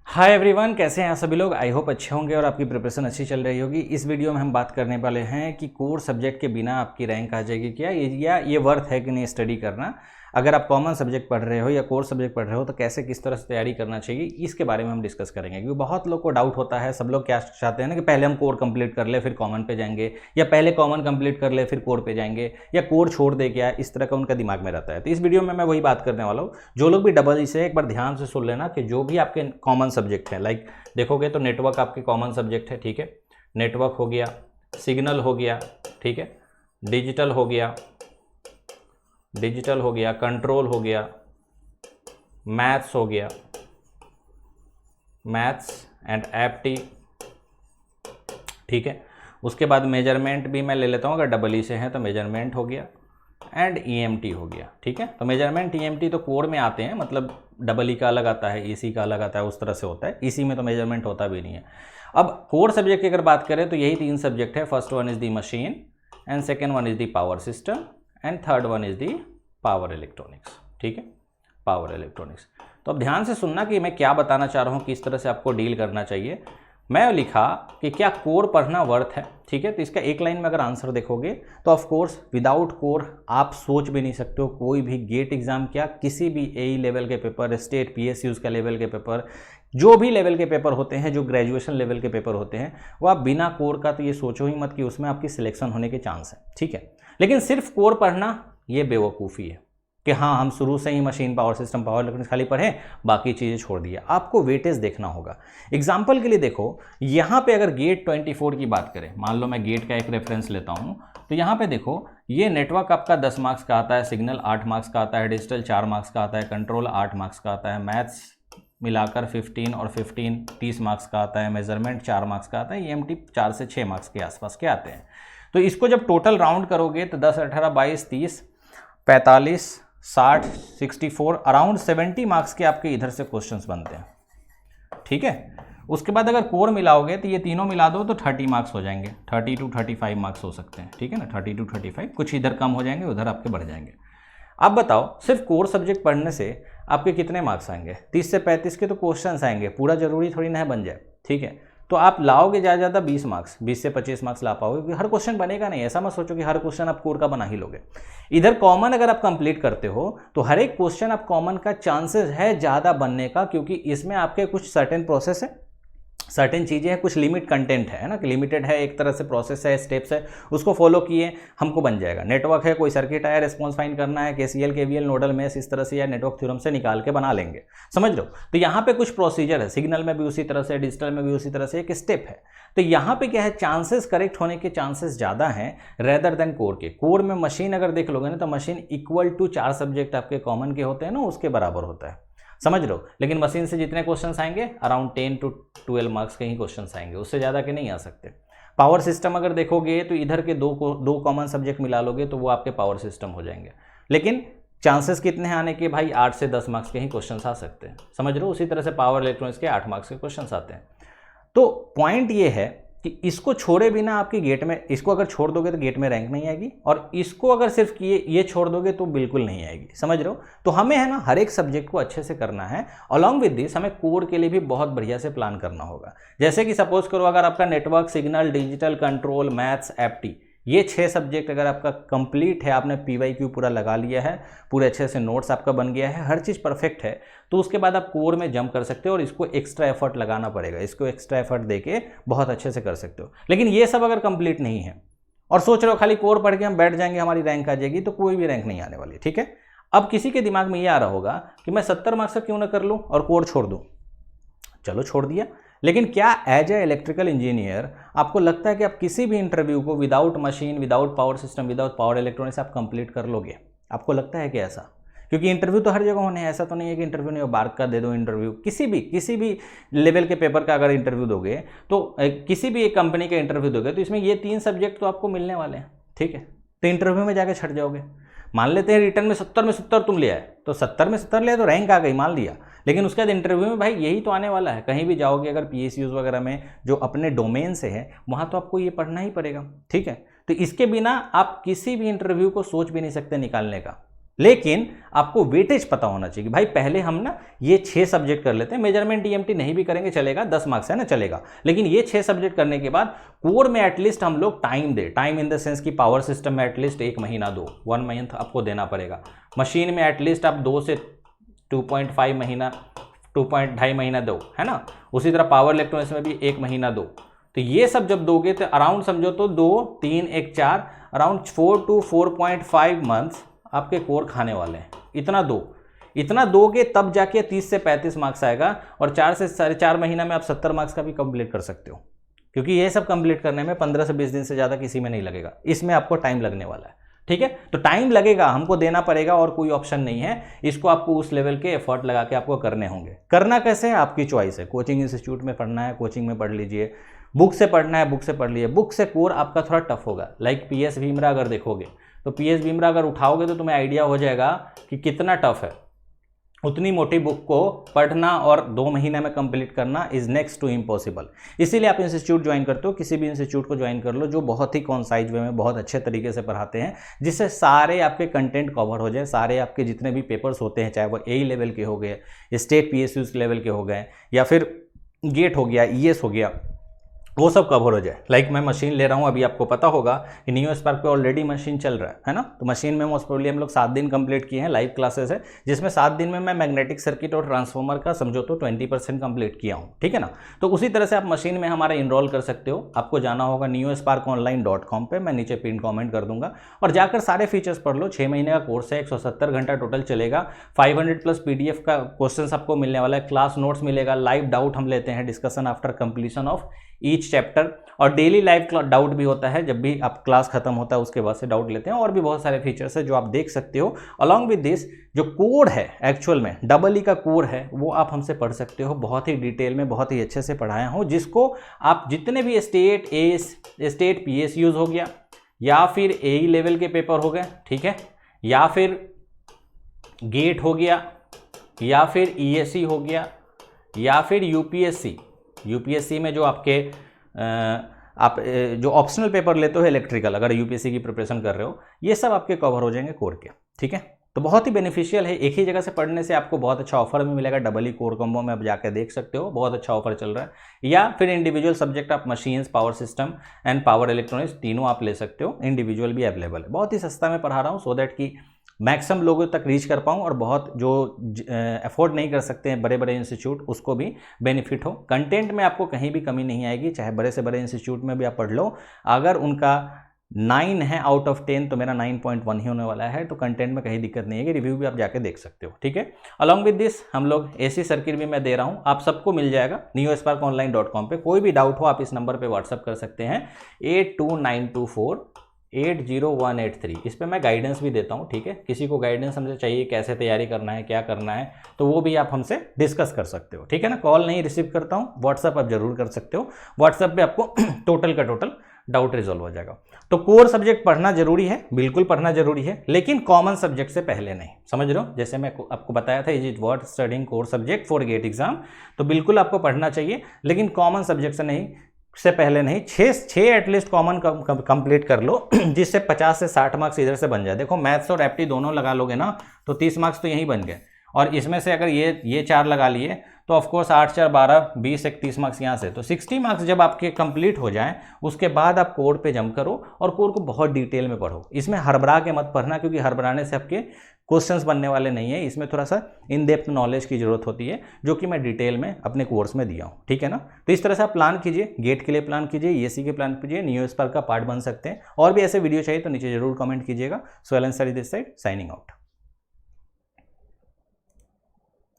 Hi everyone, कैसे हैं आप सभी लोग। आई होप अच्छे होंगे और आपकी प्रिपरेशन अच्छी चल रही होगी। इस वीडियो में हम बात करने वाले हैं कि कोर सब्जेक्ट के बिना आपकी रैंक आ जाएगी क्या, या ये वर्थ है कि नहीं स्टडी करना। अगर आप कॉमन सब्जेक्ट पढ़ रहे हो या कोर सब्जेक्ट पढ़ रहे हो तो कैसे किस तरह से तैयारी करना चाहिए, इसके बारे में हम डिस्कस करेंगे। क्योंकि बहुत लोग को डाउट होता है, सब लोग क्या चाहते हैं ना कि पहले हम कोर कंप्लीट कर ले फिर कॉमन पे जाएंगे, या पहले कॉमन कंप्लीट कर ले फिर कोर पे जाएंगे, या कोर छोड़ दे क्या, इस तरह का उनका दिमाग में रहता है। तो इस वीडियो में मैं वही बात करने वाला हूँ। जो लोग भी डबल इसे एक बार ध्यान से सुन लेना कि जो भी आपके कॉमन सब्जेक्ट है, लाइक देखोगे तो नेटवर्क आपके कॉमन सब्जेक्ट है, ठीक है। नेटवर्क हो गया, सिग्नल हो गया, ठीक है, डिजिटल हो गया, कंट्रोल हो गया, मैथ्स हो गया, मैथ्स एंड एप्टी, ठीक है। उसके बाद मेजरमेंट भी मैं ले लेता हूँ, अगर डबल ई से है तो मेजरमेंट हो गया एंड ईएमटी हो गया, ठीक है। तो मेजरमेंट ईएमटी तो कोर में आते हैं, मतलब डबल ई का अलग आता है, ईसी का अलग आता है, उस तरह से होता है। ईसी में तो मेजरमेंट होता भी नहीं है। अब कोर सब्जेक्ट की अगर बात करें तो यही तीन सब्जेक्ट है। First one is the machine and second one is the power system and third one is the power electronics, ठीक है, पावर इलेक्ट्रॉनिक्स। तो अब ध्यान से सुनना कि मैं क्या बताना चाह रहा हूँ, किस तरह से आपको डील करना चाहिए। मैं लिखा कि क्या कोर पढ़ना वर्थ है, ठीक है। तो इसका एक लाइन में अगर आंसर देखोगे तो ऑफ कोर्स विदाउट कोर आप सोच भी नहीं सकते हो कोई भी गेट एग्जाम, क्या किसी भी एई लेवल के पेपर, स्टेट पीएसयूज का लेवल के पेपर, जो भी लेवल के पेपर होते हैं, जो ग्रेजुएशन लेवल के पेपर होते हैं, वो आप बिना कोर का तो ये सोचो ही मत कि उसमें आपकी सिलेक्शन होने के चांस है, ठीक है। लेकिन सिर्फ कोर पढ़ना ये बेवकूफ़ी है कि हाँ हम शुरू से ही machine, power system, power electronics खाली पढ़ें, बाकी चीज़ें छोड़ दिए। आपको वेटेज देखना होगा। एग्जाम्पल के लिए देखो, यहाँ पे अगर गेट 24 की बात करें, मान लो मैं गेट का एक रेफरेंस लेता हूँ, तो यहाँ पे देखो ये नेटवर्क आपका 10 मार्क्स का आता है, सिग्नल 8 मार्क्स का आता है, डिजिटल 4 मार्क्स का आता है, कंट्रोल 8 मार्क्स का आता है, मैथ्स मिलाकर 15 और 15 30 मार्क्स का आता है, मेजरमेंट 4 मार्क्स का आता है, ईएमटी 4 से 6 मार्क्स के आसपास के आते हैं। तो इसको जब टोटल राउंड करोगे तो 10, 18, 22, 30, 45, 60, 64, अराउंड 70 मार्क्स के आपके इधर से क्वेश्चंस बनते हैं, ठीक है। उसके बाद अगर कोर मिलाओगे तो ये तीनों मिला दो तो 30 मार्क्स हो जाएंगे, 30 to 35 मार्क्स हो सकते हैं, ठीक है ना, 30 to 35, कुछ इधर कम हो जाएंगे, उधर आपके बढ़ जाएंगे। अब बताओ सिर्फ कोर सब्जेक्ट पढ़ने से आपके कितने मार्क्स आएंगे? 30 से 35 के तो क्वेश्चंस आएंगे, पूरा जरूरी थोड़ी ना बन जाए, ठीक है। तो आप लाओगे ज़्यादा 20 मार्क्स, 20 से 25 मार्क्स ला पाओगे, क्योंकि हर क्वेश्चन बनेगा नहीं। ऐसा मत सोचो कि हर क्वेश्चन आप कोर का बना ही लोगे। इधर कॉमन अगर आप कंप्लीट करते हो तो हर एक क्वेश्चन आप कॉमन का चांसेस है ज़्यादा बनने का, क्योंकि इसमें आपके कुछ सर्टेन प्रोसेस है, सर्टेन चीज़ें हैं, कुछ लिमिट कंटेंट है ना, कि लिमिटेड है, एक तरह से प्रोसेस है, स्टेप्स है, उसको फॉलो किए हमको बन जाएगा। नेटवर्क है, कोई सर्किट आया, रिस्पॉन्स फाइंड करना है, केसीएल केवीएल नोडल मेश, इस तरह से या नेटवर्क थ्योरम से निकाल के बना लेंगे, समझ लो। तो यहाँ पे कुछ प्रोसीजर है, सिग्नल में भी उसी तरह से, डिजिटल में भी उसी तरह से एक स्टेप है। तो यहाँ पे क्या है, चांसेस करेक्ट होने के चांसेस ज़्यादा हैं रेदर देन कोर के। कोर में मशीन अगर देख लोगे ना तो मशीन इक्वल टू 4 सब्जेक्ट आपके कॉमन के होते हैं ना, उसके बराबर होता है, समझ लो। लेकिन मशीन से जितने क्वेश्चंस आएंगे अराउंड 10 to 12 मार्क्स के ही क्वेश्चंस आएंगे, उससे ज़्यादा के नहीं आ सकते। पावर सिस्टम अगर देखोगे तो इधर के दो कॉमन सब्जेक्ट मिला लोगे तो वो आपके पावर सिस्टम हो जाएंगे। लेकिन चांसेस कितने हैं आने के भाई? 8 से 10 मार्क्स के ही क्वेश्चंस आ सकते हैं, समझ लो। उसी तरह से पावर इलेक्ट्रॉनिक्स के 8 मार्क्स के क्वेश्चंस आते हैं। तो पॉइंट ये है कि इसको छोड़े बिना आपकी गेट में, इसको अगर छोड़ दोगे तो गेट में रैंक नहीं आएगी, और इसको अगर सिर्फ ये छोड़ दोगे तो बिल्कुल नहीं आएगी, समझ रहे हो। तो हमें है ना हर एक सब्जेक्ट को अच्छे से करना है। अलॉन्ग विद दिस हमें कोर के लिए भी बहुत बढ़िया से प्लान करना होगा। जैसे कि सपोज करो अगर आपका network, signal, digital, control, maths, apti, ये 6 सब्जेक्ट अगर आपका कंप्लीट है, आपने पीवाईक्यू पूरा लगा लिया है, पूरे अच्छे से नोट्स आपका बन गया है, हर चीज़ परफेक्ट है, तो उसके बाद आप कोर में जंप कर सकते हो। और इसको एक्स्ट्रा एफर्ट लगाना पड़ेगा, इसको एक्स्ट्रा एफर्ट देके बहुत अच्छे से कर सकते हो। लेकिन ये सब अगर कंप्लीट नहीं है और सोच रहे हो खाली कोर पढ़ के हम बैठ जाएंगे, हमारी रैंक आ जाएगी, तो कोई भी रैंक नहीं आने वाली, ठीक है। अब किसी के दिमाग में ये आ रहा होगा कि मैं 70 मार्क्स का क्यों ना कर लूँ और कोर छोड़ दूँ। चलो छोड़ दिया, लेकिन क्या एज ए इलेक्ट्रिकल इंजीनियर आपको लगता है कि आप किसी भी इंटरव्यू को without machine, without power system, without power electronics आप कंप्लीट कर लोगे? आपको लगता है कि ऐसा? क्योंकि इंटरव्यू तो हर जगह होने हैं, ऐसा तो नहीं है कि इंटरव्यू नहीं हो। बार्क का दे दो इंटरव्यू, किसी भी लेवल के पेपर का अगर इंटरव्यू दोगे, तो किसी भी एक कंपनी का इंटरव्यू दोगे, तो इसमें ये 3 सब्जेक्ट तो आपको मिलने वाले हैं, ठीक है। तो इंटरव्यू में जाके छट जाओगे। मान लेते हैं रिटर्न में 70 में 70 तुम ले आए, तो 70 में 70 ले आए तो रैंक आ गई, मान लिया। लेकिन उसके बाद इंटरव्यू में भाई यही तो आने वाला है। कहीं भी जाओगे अगर पीएसयूज वगैरह में, जो अपने डोमेन से है, वहाँ तो आपको ये पढ़ना ही पड़ेगा, ठीक है। तो इसके बिना आप किसी भी इंटरव्यू को सोच भी नहीं सकते निकालने का। लेकिन आपको वेटेज पता होना चाहिए कि भाई पहले हम ना ये 6 सब्जेक्ट कर लेते हैं, मेजरमेंट ईएमटी नहीं भी करेंगे चलेगा, 10 मार्क्स है ना चलेगा, लेकिन ये 6 सब्जेक्ट करने के बाद कोर में एटलीस्ट हम लोग time they, time in the sense कि पावर सिस्टम में एटलीस्ट 1 महीना दो, 1 मंथ आपको देना पड़ेगा, मशीन में एटलीस्ट आप 2 से 2.5 महीना 2.5 महीना दो, है ना, उसी तरह पावर इलेक्ट्रॉनिक्स में भी 1 महीना दो। तो ये सब जब दोगे तो अराउंड समझो तो 2 3 1 4 अराउंड 4 to 4.5 मंथ्स आपके कोर खाने वाले हैं। इतना दोगे तब जाके 30 से 35 मार्क्स आएगा, और 4 से 4.5 महीना में आप 70 मार्क्स का भी कंप्लीट कर सकते हो, क्योंकि ये सब कंप्लीट करने में 15 से 20 दिन से ज़्यादा किसी में नहीं लगेगा, इसमें आपको टाइम लगने वाला है। ठीक है, तो टाइम लगेगा, हमको देना पड़ेगा और कोई ऑप्शन नहीं है, इसको आपको उस लेवल के एफर्ट लगा के आपको करने होंगे। करना कैसे है आपकी चॉइस है, कोचिंग इंस्टीट्यूट में पढ़ना है कोचिंग में पढ़ लीजिए, बुक से पढ़ना है बुक से पढ़ लीजिए। बुक से कोर आपका थोड़ा टफ होगा, लाइक पीएस भीमरा अगर देखोगे तो पीएस भीमरा अगर उठाओगे तो तुम्हें आइडिया हो जाएगा कि कितना टफ है। उतनी मोटी बुक को पढ़ना और 2 महीने में कंप्लीट करना इज नेक्स्ट टू इम्पॉसिबल। इसीलिए आप इंस्टीट्यूट ज्वाइन करते हो, किसी भी इंस्टीट्यूट को ज्वाइन कर लो जो बहुत ही कॉन्साइज वे में बहुत अच्छे तरीके से पढ़ाते हैं, जिससे सारे आपके कंटेंट कवर हो जाए, सारे आपके जितने भी पेपर्स होते हैं, चाहे वो ए लेवल के हो गए, स्टेट पीएसयू लेवल के हो गए, या फिर गेट हो गया, ईएस हो गया, वो सब कवर हो जाए। लाइक मैं मशीन ले रहा हूँ, अभी आपको पता होगा कि नियो स्पार्क पे ऑलरेडी मशीन चल रहा है ना, तो मशीन में मोस्ट प्रोबेबली हम लोग 7 दिन कंप्लीट किए हैं, लाइव क्लासेस है, जिसमें 7 दिन में मैं मैग्नेटिक सर्किट और ट्रांसफार्मर का समझो तो 20% कंप्लीट किया हूँ। ठीक है ना, तो उसी तरह से आप मशीन में हमारा इनरोल कर सकते हो। आपको जाना होगा neosparkonline.com पे, मैं नीचे पिन कॉमेंट कर दूंगा, और जाकर सारे फीचर्स पढ़ लो। 6 महीने का कोर्स है, 170 घंटा टोटल चलेगा, 500+ PDF का क्वेश्चन आपको मिलने वाला है, क्लास नोट्स मिलेगा, लाइव डाउट हम लेते हैं, discussion after completion of each chapter, और डेली लाइव डाउट भी होता है, जब भी आप क्लास खत्म होता है उसके बाद से डाउट लेते हैं, और भी बहुत सारे फीचर्स है जो आप देख सकते हो। अलॉन्ग विद दिस जो कोड है एक्चुअल में EE का कोड है वो आप हमसे पढ़ सकते हो, बहुत ही डिटेल में बहुत ही अच्छे से पढ़ाया हूँ, जिसको आप जितने भी स्टेट पीएसयूज हो गया, या फिर ए लेवल के पेपर हो गए, ठीक है, या फिर गेट हो गया, या फिर ईएससी हो गया, या फिर यूपीएससी में जो आपके आप जो ऑप्शनल पेपर लेते हो इलेक्ट्रिकल, अगर यूपीएससी की प्रिपरेशन कर रहे हो, ये सब आपके कवर हो जाएंगे कोर के। ठीक है, तो बहुत ही बेनिफिशियल है, एक ही जगह से पढ़ने से आपको बहुत अच्छा ऑफर भी मिलेगा। EE कोर कॉम्बो में आप जाकर देख सकते हो, बहुत अच्छा ऑफर चल रहा है। या फिर इंडिविजुअल सब्जेक्ट आप machines, power system and power electronics तीनों आप ले सकते हो, इंडिविजुअल भी अवेलेबल है। बहुत ही सस्ता में पढ़ा रहा हूँ, सो दैट कि मैक्सिमम लोगों तक रीच कर पाऊँ, और बहुत जो अफोर्ड नहीं कर सकते हैं बड़े बड़े इंस्टीट्यूट, उसको भी बेनिफिट हो। कंटेंट में आपको कहीं भी कमी नहीं आएगी, चाहे बड़े से बड़े इंस्टीट्यूट में भी आप पढ़ लो। अगर उनका 9 है आउट ऑफ 10 तो मेरा 9.1 ही होने वाला है, तो कंटेंट में कहीं दिक्कत नहीं है, रिव्यू भी आप जाके देख सकते हो। ठीक है, अलॉन्ग विद दिस हम लोग एसी सर्किट भी मैं दे रहा हूँ, आप सबको मिल जाएगा neosparkonline.com पे। कोई भी डाउट हो आप इस नंबर पे व्हाट्सअप कर सकते हैं 8292480183। इस पर मैं गाइडेंस भी देता हूँ। ठीक है, किसी को गाइडेंस हमसे चाहिए, कैसे तैयारी करना है, क्या करना है, तो वो भी आप हमसे डिस्कस कर सकते हो। ठीक है ना, कॉल नहीं रिसीव करता हूँ, व्हाट्सअप आप जरूर कर सकते हो। व्हाट्सअप पे आपको टोटल का टोटल डाउट रिजॉल्व हो जाएगा। तो कोर सब्जेक्ट पढ़ना जरूरी है, बिल्कुल पढ़ना जरूरी है, लेकिन कॉमन सब्जेक्ट से पहले नहीं, समझ रहे हो। जैसे मैं आपको बताया था, is it worth studying core subject for GATE exam, तो बिल्कुल आपको पढ़ना चाहिए, लेकिन कॉमन सब्जेक्ट से पहले नहीं। 6 एटलीस्ट कॉमन कंप्लीट कर लो, जिससे 50 से 60 मार्क्स इधर से बन जाए। देखो मैथ्स और एप्टी दोनों लगा लोगे ना, तो 30 मार्क्स तो यहीं बन गए, और इसमें से अगर ये 4 लगा लिए तो ऑफकोर्स 8 4 12 20 31 मार्क्स यहाँ से, तो 60 मार्क्स जब आपके कंप्लीट हो जाएं, उसके बाद आप कोड पे जंप करो और कोड को बहुत डिटेल में पढ़ो। इसमें हड़बड़ा के मत पढ़ना, क्योंकि हड़बड़ाने से आपके क्वेश्चंस बनने वाले नहीं है। इसमें थोड़ा सा इन डेप्थ नॉलेज की जरूरत होती है, जो कि मैं डिटेल में अपने कोर्स में दिया हूँ। ठीक है ना, तो इस तरह से आप प्लान कीजिए, गेट के लिए प्लान कीजिए, ईएससी के प्लान कीजिए, नियो स्पार्क का पार्ट बन सकते हैं। और भी ऐसे वीडियो चाहिए तो नीचे जरूर कमेंट कीजिएगा। So Alan sir this side signing out.